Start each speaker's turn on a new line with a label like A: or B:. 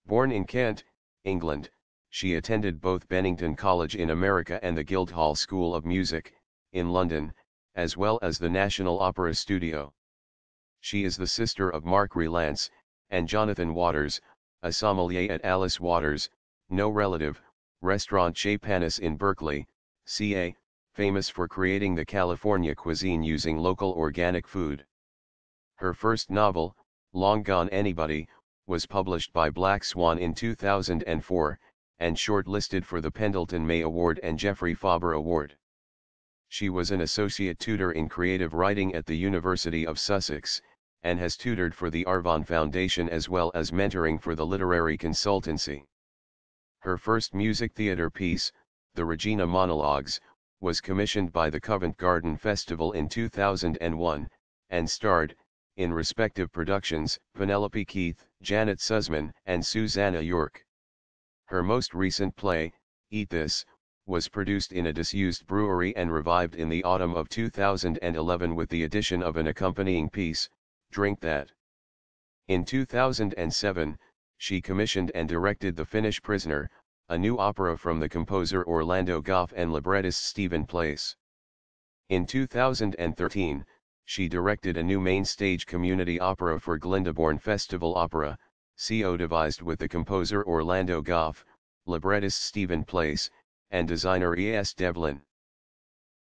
A: Born in Kent, England, she attended both Bennington College in America and the Guildhall School of Music, in London, as well as the National Opera Studio. She is the sister of Mark Rylance, and Jonathan Waters, a sommelier at Alice Waters, no relative, Restaurant Chez Panisse in Berkeley, CA, famous for creating the California cuisine using local organic food. Her first novel, Long Gone Anybody, was published by Black Swan in 2004, and shortlisted for the Pendleton May Award and Geoffrey Faber Award. She was an associate tutor in creative writing at the University of Sussex, and has tutored for the Arvon Foundation as well as mentoring for the literary consultancy. Her first music theatre piece, The Regina Monologues, was commissioned by the Covent Garden Festival in 2001, and starred, in respective productions, Penelope Keith, Janet Sussman, and Susanna York. Her most recent play, Eat This, was produced in a disused brewery and revived in the autumn of 2011 with the addition of an accompanying piece, Drink That. In 2007, she commissioned and directed The Finnish Prisoner, a new opera from the composer Orlando Goff and librettist Stephen Place. In 2013, she directed a new main stage community opera for Glyndebourne Festival Opera, CO devised with the composer Orlando Goff, librettist Stephen Place, and designer E.S. Devlin.